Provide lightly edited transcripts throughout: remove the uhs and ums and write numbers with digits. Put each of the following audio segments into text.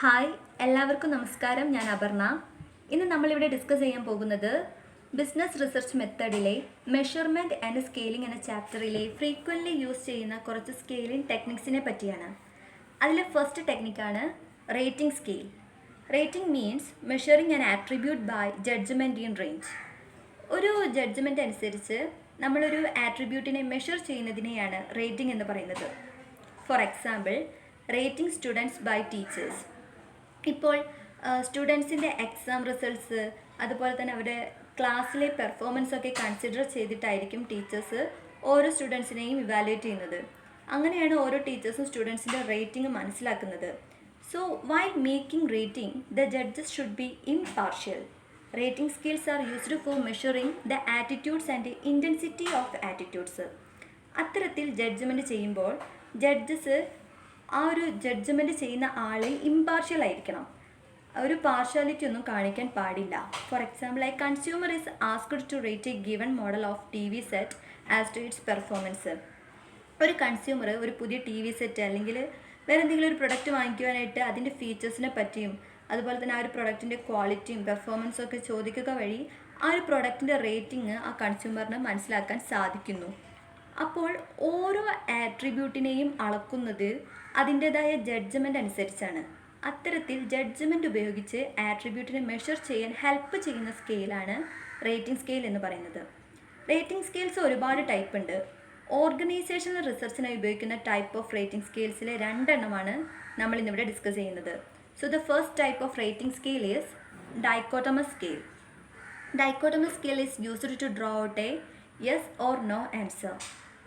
Hi എല്ലാവർക്കും നമസ്കാരം. ഞാൻ അപർണ. ഇന്ന് നമ്മളിവിടെ ഡിസ്കസ് ചെയ്യാൻ പോകുന്നത് ബിസിനസ് റിസർച്ച് മെത്തേഡിലെ മെഷർമെൻറ്റ് ആൻഡ് സ്കെയിലിംഗ് എന്ന ചാപ്റ്ററിലെ ഫ്രീക്വൻ്റ്ലി യൂസ് ചെയ്യുന്ന കുറച്ച് സ്കെയിലിംഗ് ടെക്നിക്സിനെ പറ്റിയാണ്. അതിലെ ഫസ്റ്റ് ടെക്നിക്കാണ് rating scale. Rating means measuring an attribute by judgement in range. ഒരു ജഡ്ജ്മെൻറ്റ് അനുസരിച്ച് നമ്മളൊരു ആട്രിബ്യൂട്ടിനെ മെഷർ ചെയ്യുന്നതിനെയാണ് റേറ്റിംഗ് എന്ന് പറയുന്നത്. For example, rating students by teachers. ഇപ്പോൾ സ്റ്റുഡൻസിൻ്റെ എക്സാം റിസൾട്ട്സ്, അതുപോലെ തന്നെ അവരുടെ ക്ലാസ്സിലെ പെർഫോമൻസ് ഒക്കെ കൺസിഡർ ചെയ്തിട്ടായിരിക്കും ടീച്ചേഴ്സ് ഓരോ സ്റ്റുഡൻസിനെയും ഇവാലുവേറ്റ് ചെയ്യുന്നത്. അങ്ങനെയാണ് ഓരോ ടീച്ചേഴ്സും സ്റ്റുഡൻസിൻ്റെ റേറ്റിംഗ് മനസ്സിലാക്കുന്നത്. So while making rating, the judges should be impartial. Rating scales are used for measuring the attitudes and intensity of attitudes. അത്തരത്തിൽ ജഡ്ജ്മെൻറ്റ് ചെയ്യുമ്പോൾ ജഡ്ജസ് ആ ഒരു ജഡ്ജ്മെൻറ്റ് ചെയ്യുന്ന ആൾ ഇമ്പാർഷ്യൽ ആയിരിക്കണം. ഒരു പാർഷ്യാലിറ്റി ഒന്നും കാണിക്കാൻ പാടില്ല. For example, a consumer is asked to rate a given model of T V set as to its performance. ഒരു കൺസ്യൂമർ ഒരു പുതിയ ടി വി സെറ്റ് അല്ലെങ്കിൽ വേറെ എന്തെങ്കിലും ഒരു പ്രൊഡക്റ്റ് വാങ്ങിക്കുവാനായിട്ട് അതിൻ്റെ ഫീച്ചേഴ്സിനെ പറ്റിയും അതുപോലെ തന്നെ ആ ഒരു പ്രൊഡക്റ്റിൻ്റെ ക്വാളിറ്റിയും പെർഫോമൻസും ഒക്കെ ചോദിക്കുക വഴി ആ ഒരു പ്രൊഡക്റ്റിൻ്റെ റേറ്റിംഗ് ആ കൺസ്യൂമറിന് മനസ്സിലാക്കാൻ സാധിക്കുന്നു. അപ്പോൾ ഓരോ ആട്രിബ്യൂട്ടിനെയും അളക്കുന്നത് അതിൻ്റേതായ ജഡ്ജ്മെൻ്റ് അനുസരിച്ചാണ്. അത്തരത്തിൽ ജഡ്ജ്മെൻ്റ് ഉപയോഗിച്ച് ആട്രിബ്യൂട്ടിനെ മെഷർ ചെയ്യാൻ ഹെൽപ്പ് ചെയ്യുന്ന സ്കെയിലാണ് റേറ്റിംഗ് സ്കെയിൽ എന്ന് പറയുന്നത്. റേറ്റിംഗ് സ്കെയിൽസ് ഒരുപാട് ടൈപ്പ് ഉണ്ട്. ഓർഗനൈസേഷണൽ റിസർച്ചിനായി ഉപയോഗിക്കുന്ന ടൈപ്പ് ഓഫ് റേറ്റിംഗ് സ്കെയിൽസിലെ രണ്ടെണ്ണമാണ് നമ്മൾ ഇന്നിവിടെ ഡിസ്കസ് ചെയ്യുന്നത്. So the first type of rating scale is dichotomous scale. Dichotomous scale is used to draw out a yes or no answer.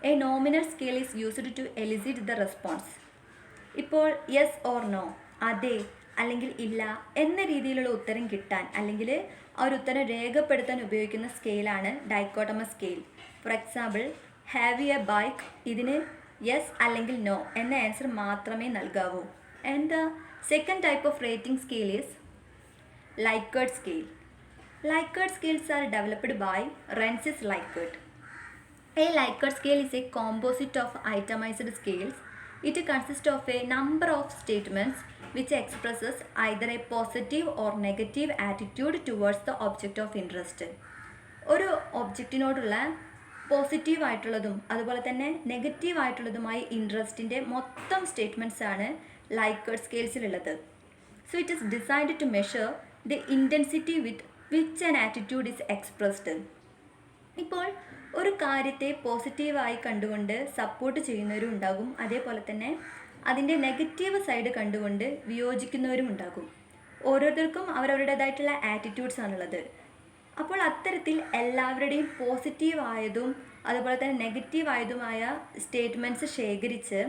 A nominal scale is used to elicit the response. ഇപ്പോൾ yes or no, അതെ അല്ലെങ്കിൽ ഇല്ല എന്ന രീതിയിലുള്ള ഉത്തരം കിട്ടാൻ അല്ലെങ്കിൽ ആ ഒരു ഉത്തരം രേഖപ്പെടുത്താൻ ഉപയോഗിക്കുന്ന സ്കെയിലാണ് dichotomous scale. For example, have you a bike, ഇതിന് യെസ് അല്ലെങ്കിൽ നോ എന്ന ആൻസർ മാത്രമേ നൽകാവൂ. And the second type of rating scale is Likert scale. Likert scales are developed by Rensis Likert. A Likert scale is a composite of itemized scales. It consists of a number of statements which expresses either a positive or negative attitude towards the object of interest. ഒരു ഒബ്ജക്റ്റിനോടുള്ള positive ആയിട്ടുള്ളതും അതുപോലെ തന്നെ negative ആയിട്ടുള്ളതുമായ ഇൻട്രസ്റ്റിൻ്റെ മൊത്തം statements ആണ് Likert സ്കെയിൽസിലുള്ളത്. So it is designed to measure the intensity with which an attitude is expressed. ഇപ്പോൾ ഒരു കാര്യത്തെ പോസിറ്റീവായി കണ്ടുകൊണ്ട് സപ്പോർട്ട് ചെയ്യുന്നവരും ഉണ്ടാകും, അതേപോലെ തന്നെ അതിൻ്റെ നെഗറ്റീവ് സൈഡ് കണ്ടുകൊണ്ട് വിയോജിക്കുന്നവരും ഉണ്ടാകും. ഓരോരുത്തർക്കും അവരവരുടേതായിട്ടുള്ള ആറ്റിറ്റ്യൂഡ്സ് ആണുള്ളത്. അപ്പോൾ അത്തരത്തിൽ എല്ലാവരുടെയും പോസിറ്റീവായതും അതുപോലെ തന്നെ നെഗറ്റീവായതുമായ സ്റ്റേറ്റ്മെൻറ്റ്സ് ശേഖരിച്ച്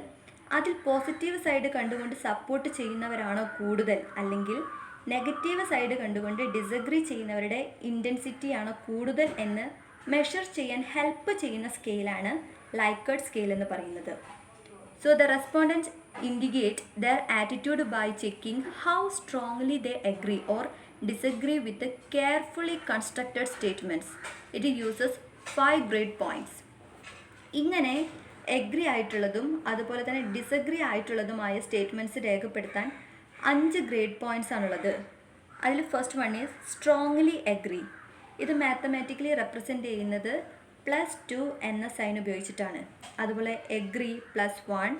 അതിൽ പോസിറ്റീവ് സൈഡ് കണ്ടുകൊണ്ട് സപ്പോർട്ട് ചെയ്യുന്നവരാണോ കൂടുതൽ, അല്ലെങ്കിൽ നെഗറ്റീവ് സൈഡ് കണ്ടുകൊണ്ട് ഡിസഗ്രി ചെയ്യുന്നവരുടെ ഇൻറ്റൻസിറ്റിയാണോ കൂടുതൽ എന്ന് മെഷർ ചെയ്യാൻ ഹെൽപ്പ് ചെയ്യുന്ന സ്കെയിലാണ് ലൈക്കേർട്ട് സ്കെയിൽ എന്ന് പറയുന്നത്. So the respondent indicate their attitude by checking how strongly they agree or disagree with carefully constructed statements. It uses 5 grade points. ഇങ്ങനെ എഗ്രി ആയിട്ടുള്ളതും അതുപോലെ തന്നെ ഡിസഗ്രി ആയിട്ടുള്ളതുമായ സ്റ്റേറ്റ്മെൻറ്റ്സ് രേഖപ്പെടുത്താൻ 5 ഗ്രേഡ് പോയിൻറ്റ്സ് ആണുള്ളത്. അതിൽ first one is strongly agree. ഇത് mathematically represent ചെയ്യുന്നത് +2 എന്ന സൈൻ ഉപയോഗിച്ചിട്ടാണ്. അതുപോലെ agree +1,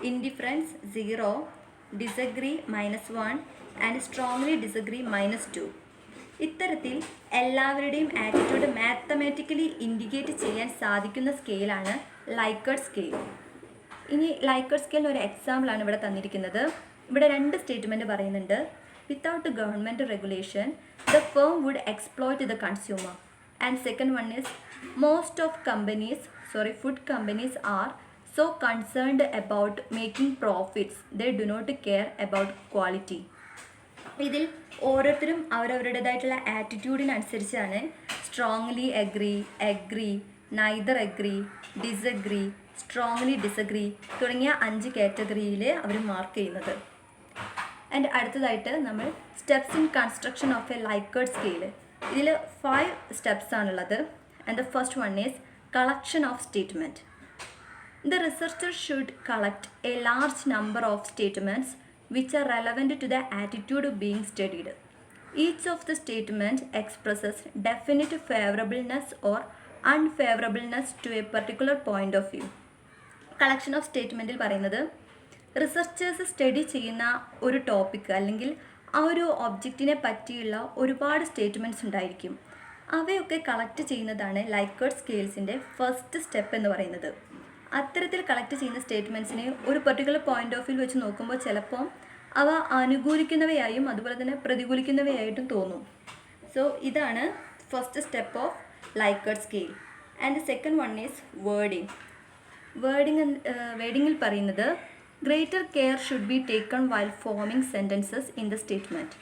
indifference 0, disagree -1 and strongly disagree -2. ഇത്തരത്തിൽ എല്ലാവരുടെയും ആറ്റിറ്റ്യൂഡ് മാത്തമാറ്റിക്കലി ഇൻഡിക്കേറ്റ് ചെയ്യാൻ സാധിക്കുന്ന സ്കെയിലാണ് ലൈക്കേർട്ട് സ്കെയിൽ. ഇനി ലൈക്കേർട്ട് സ്കെയിലിന് ഒരു എക്സാമ്പിളാണ് ഇവിടെ തന്നിരിക്കുന്നത്. ഇവിടെ 2 സ്റ്റേറ്റ്മെൻറ്റ് പറയുന്നുണ്ട്. Without government regulation the firm would exploit the consumer. And second one is food companies are so concerned about making profits they do not care about quality. ഇതിൽ ഓരോരുത്തരും അവരവരുടേതായിട്ടുള്ള ആറ്റിറ്റ്യൂഡിനനുസരിച്ചാണ് strongly agree, neither agree, disagree, strongly disagree തുടങ്ങിയ 5 കാറ്റഗറിയിൽ അവർ mark ചെയ്യുന്നത്. And അടുത്തതായിട്ട് നമ്മൾ steps in construction of a Likert scale. ഇതിൽ 5 സ്റ്റെപ്സ് ആണുള്ളത്. And the first one is collection of statement. The researcher should collect A large number of statements which are relevant to the attitude being studied. Each of the statement expresses definite favorableness or unfavorableness to a particular point of view. Collection of സ്റ്റേറ്റ്മെൻറ്റിൽ പറയുന്നത് researchers study ചെയ്യുന്ന ഒരു topic അല്ലെങ്കിൽ ആ ഒരു ഒബ്ജക്റ്റിനെ പറ്റിയുള്ള ഒരുപാട് സ്റ്റേറ്റ്മെൻറ്റ്സ് ഉണ്ടായിരിക്കും. അവയൊക്കെ കളക്ട് ചെയ്യുന്നതാണ് ലൈക്കേർട്ട് സ്കെയിൽസിൻ്റെ ഫസ്റ്റ് സ്റ്റെപ്പ് എന്ന് പറയുന്നത്. അത്തരത്തിൽ കളക്ട് ചെയ്യുന്ന സ്റ്റേറ്റ്മെൻറ്റ്സിനെ ഒരു പെർട്ടിക്കുലർ പോയിന്റ് ഓഫ് വ്യൂ വെച്ച് നോക്കുമ്പോൾ ചിലപ്പോൾ അവ അനുകൂലിക്കുന്നവയായും അതുപോലെ തന്നെ പ്രതികൂലിക്കുന്നവയായിട്ടും തോന്നും. സോ ഇതാണ് first step of Likert scale. And the second one is wording. വേർഡിങ്ങിൽ പറയുന്നത് greater care should be taken while forming sentences in the statement.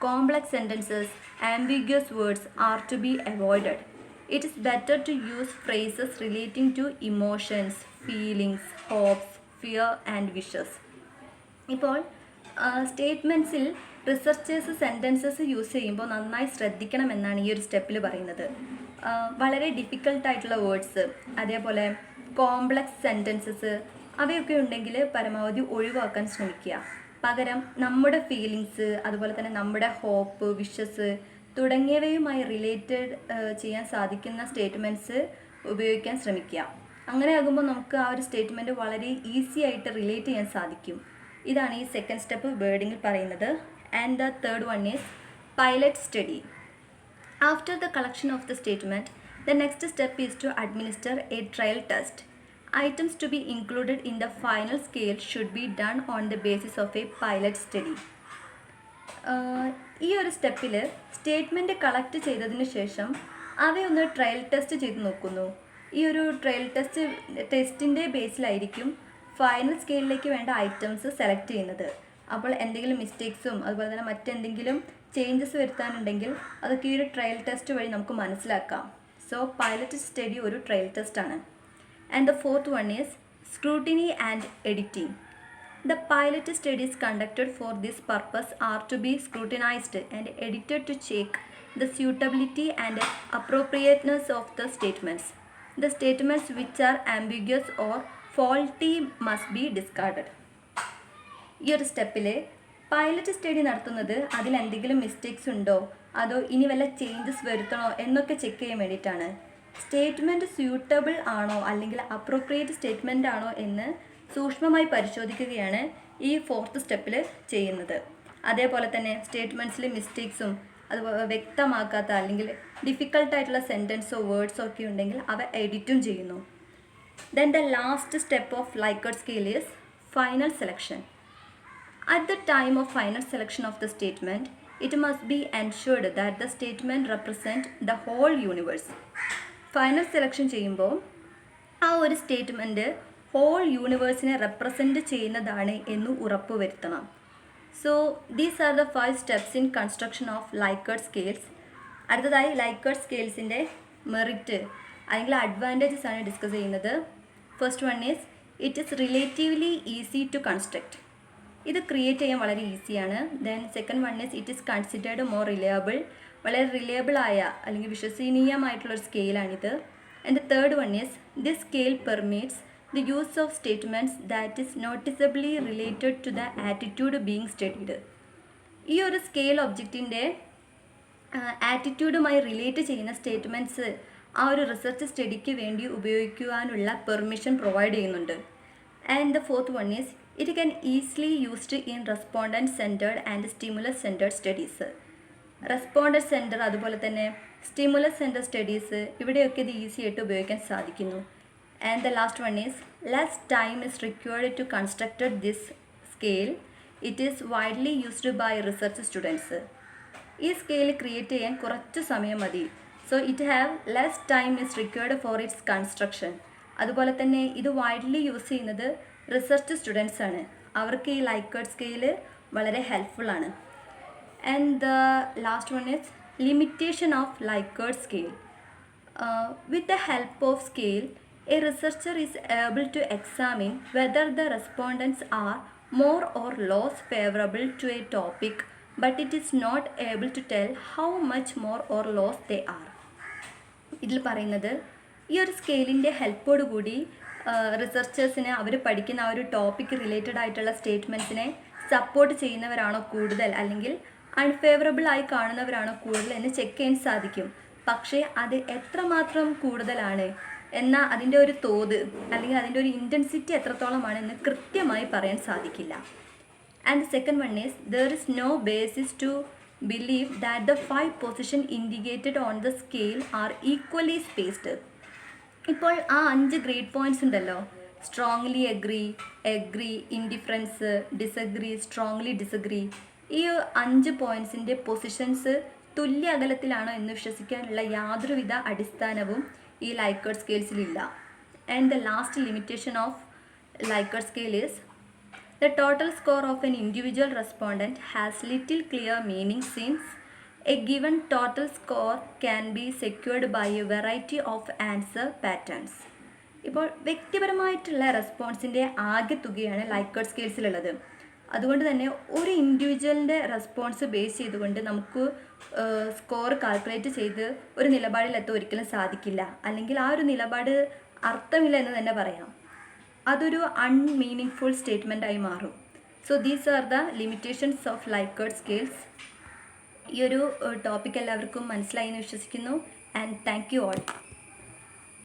Complex sentences, ambiguous words are to be avoided. It is better to use phrases relating to emotions, feelings, hopes, fear and wishes. ഇപ്പോൾ സ്റ്റേറ്റ്മെൻറ്റ്സിൽ researchers sentences use ചെയ്യുമ്പോൾ നന്നായി ശ്രദ്ധിക്കണമെന്നാണ് ഈ ഒരു സ്റ്റെപ്പിൽ പറയുന്നത്. വളരെ ഡിഫിക്കൽട്ടായിട്ടുള്ള words, അതേപോലെ കോംപ്ലക്സ് സെൻറ്റൻസസ് അവയൊക്കെ ഉണ്ടെങ്കിൽ പരമാവധി ഒഴിവാക്കാൻ ശ്രമിക്കുക. പകരം നമ്മുടെ ഫീലിങ്സ്, അതുപോലെ തന്നെ നമ്മുടെ ഹോപ്പ്, വിഷസ് തുടങ്ങിയവയുമായി റിലേറ്റഡ് ചെയ്യാൻ സാധിക്കുന്ന സ്റ്റേറ്റ്മെൻറ്റ്സ് ഉപയോഗിക്കാൻ ശ്രമിക്കുക. അങ്ങനെ ആകുമ്പോൾ നമുക്ക് ആ ഒരു സ്റ്റേറ്റ്മെൻറ്റ് വളരെ ഈസി ആയിട്ട് റിലേറ്റ് ചെയ്യാൻ സാധിക്കും. ഇതാണ് ഈ സെക്കൻഡ് സ്റ്റെപ്പ് വേർഡിങ്ങിൽ പറയുന്നത്. And the third one is pilot study. After the collection of the statement, the next step is to administer a trial test. Items to be included in the final scale should be done on the basis of a pilot study. ഈ ഒരു സ്റ്റെപ്പിൽ statement collect ചെയ്തതിന് ശേഷം അവയൊന്ന് trial test ചെയ്ത് നോക്കുന്നു. ഈ ഒരു trial ടെസ്റ്റിൻ്റെ ബേസിലായിരിക്കും final സ്കെയിലിലേക്ക് വേണ്ട ഐറ്റംസ് സെലക്ട് ചെയ്യുന്നത്. അപ്പോൾ എന്തെങ്കിലും മിസ്റ്റേക്സും അതുപോലെ തന്നെ മറ്റെന്തെങ്കിലും ചേഞ്ചസ് വരുത്താനുണ്ടെങ്കിൽ അതൊക്കെ ഈ ഒരു ട്രയൽ ടെസ്റ്റ് വഴി നമുക്ക് മനസ്സിലാക്കാം. സോ പൈലറ്റ് സ്റ്റഡി ഒരു ട്രയൽ ടെസ്റ്റാണ്. And the fourth one is scrutiny and editing. The pilot studies conducted for this purpose are to be scrutinized and edited to check the suitability and appropriateness of the statements. The statements which are ambiguous or faulty must be discarded. ഈ ഒരു സ്റ്റെപ്പിൽ pilot study നടത്തുന്നത് അതിലെന്തെങ്കിലും mistakes ഉണ്ടോ അതോ ഇനി വല്ല changes വരുത്തണോ എന്നൊക്കെ ചെക്ക് ചെയ്യാൻ വേണ്ടിയിട്ടാണ്. സ്റ്റേറ്റ്മെൻറ്റ് സ്യൂട്ടബിൾ ആണോ അല്ലെങ്കിൽ അപ്രോപ്രിയേറ്റ് സ്റ്റേറ്റ്മെൻ്റ് ആണോ എന്ന് സൂക്ഷ്മമായി പരിശോധിക്കുകയാണ് ഈ ഫോർത്ത് സ്റ്റെപ്പിൽ ചെയ്യുന്നത്. അതേപോലെ തന്നെ സ്റ്റേറ്റ്മെൻറ്റ്സിൽ മിസ്റ്റേക്സും അതുപോലെ വ്യക്തമാക്കാത്ത അല്ലെങ്കിൽ ഡിഫിക്കൽട്ടായിട്ടുള്ള സെൻറ്റൻസോ വേർഡ്സോ ഒക്കെ ഉണ്ടെങ്കിൽ അവ എഡിറ്റും ചെയ്യുന്നു. Then the last step of Likert scale is final selection. At the time of final selection of the statement, it must be ensured that the statement represent the whole universe. Final selection ചെയ്യുമ്പോൾ ആ ഒരു statement whole യൂണിവേഴ്സിനെ represent ചെയ്യുന്നതാണ് എന്ന് ഉറപ്പുവരുത്തണം. So these are the 5 steps in construction of Likert scales. അടുത്തതായി Likert സ്കെയിൽസിൻ്റെ merit അല്ലെങ്കിൽ advantages ആണ് ഡിസ്കസ് ചെയ്യുന്നത്. First one is it is relatively easy to construct. ഇത് ക്രിയേറ്റ് ചെയ്യാൻ വളരെ ഈസിയാണ്. Then second one is it is considered more reliable. വളരെ റിലയബിൾ ആയ അല്ലെങ്കിൽ വിശ്വസനീയമായിട്ടുള്ളൊരു സ്കെയിലാണിത്. And the third one is this scale permits the use of statements that is noticeably related to the attitude being studied. ഈ ഒരു scale ഒബ്ജക്റ്റിൻ്റെ ആറ്റിറ്റ്യൂഡുമായി relate ചെയ്യുന്ന statements ആ ഒരു റിസർച്ച് സ്റ്റഡിക്ക് വേണ്ടി ഉപയോഗിക്കുവാനുള്ള പെർമിഷൻ പ്രൊവൈഡ് ചെയ്യുന്നുണ്ട്. And the fourth one is it can easily used in respondent centred and stimulus centred studies. Respondent centre അതുപോലെ തന്നെ stimulus centre studies ഇവിടെയൊക്കെ ഇത് ഈസി ആയിട്ട് ഉപയോഗിക്കാൻ സാധിക്കുന്നു. And the last one is less time is required to construct this scale. It is widely used by research students. ഈ scale create ചെയ്യാൻ കുറച്ച് സമയം മതി. So it have less time is required for its construction. അതുപോലെ തന്നെ ഇത് widely use ചെയ്യുന്നത് research students ആണ്. അവർക്ക് ഈ ലൈക്കേർട്ട് സ്കെയിൽ വളരെ ഹെൽപ്ഫുൾ ആണ്. And the last one is limitation of Likert scale. With the help of scale, a researcher is able to examine whether the respondents are more or less favorable to a topic, but it is not able to tell how much more or less they are. ഇതിൽ പറയുന്നത് ഈ ഒരു സ്കെയിലിൻ്റെ ഹെൽപ്പോട് കൂടി റിസർച്ചേഴ്സിനെ അവർ പഠിക്കുന്ന ആ ഒരു topic related ആയിട്ടുള്ള സ്റ്റേറ്റ്മെൻറ്റ്സിനെ support ചെയ്യുന്നവരാണോ കൂടുതൽ അല്ലെങ്കിൽ അൺഫേവറബിൾ ആയി കാണുന്നവരാണോ കൂടുതൽ എന്ന് ചെക്ക് ചെയ്യാൻ സാധിക്കും. പക്ഷേ അത് എത്രമാത്രം കൂടുതലാണ് എന്നാൽ അതിൻ്റെ ഒരു തോത് അല്ലെങ്കിൽ അതിൻ്റെ ഒരു ഇൻറ്റൻസിറ്റി എത്രത്തോളമാണ് എന്ന് കൃത്യമായി പറയാൻ സാധിക്കില്ല. And the second one is, there is no basis to believe that the 5 position indicated on the scale are equally spaced. ഇപ്പോൾ ആ 5 ഗ്രേഡ് പോയിന്റ്സ് ഉണ്ടല്ലോ, strongly agree, indifference, disagree, strongly disagree, ഈ 5 പോയിന്റ്സിൻ്റെ പൊസിഷൻസ് തുല്യ അകലത്തിലാണോ എന്ന് വിശ്വസിക്കാനുള്ള യാതൊരുവിധ അടിസ്ഥാനവും ഈ ലൈക്കർട്ട് സ്കെയിൽസിലില്ല. And the last limitation of Likert scale is, the total score of an individual respondent has little clear meaning since a given total score can be secured by a variety of answer patterns. ഇപ്പോൾ വ്യക്തിപരമായിട്ടുള്ള റെസ്പോൺസിൻ്റെ ആകെ തുകയാണ് Likert സ്കെയിൽസിലുള്ളത്. അതുകൊണ്ട് തന്നെ ഒരു ഇൻഡിവിജ്വലിൻ്റെ response base ചെയ്തുകൊണ്ട് നമുക്ക് score calculate ചെയ്ത് ഒരു നിലപാടിലെത്താൻ ഒരിക്കലും സാധിക്കില്ല. അല്ലെങ്കിൽ ആ ഒരു നിലപാട് അർത്ഥമില്ല എന്ന് തന്നെ പറയാം. അതൊരു അൺമീനിങ്ഫുൾ സ്റ്റേറ്റ്മെൻറ്റായി മാറും. So these are the limitations of Likert scales. ഈ ഒരു ടോപ്പിക് എല്ലാവർക്കും മനസ്സിലായി എന്ന് വിശ്വസിക്കുന്നു. And thank you all.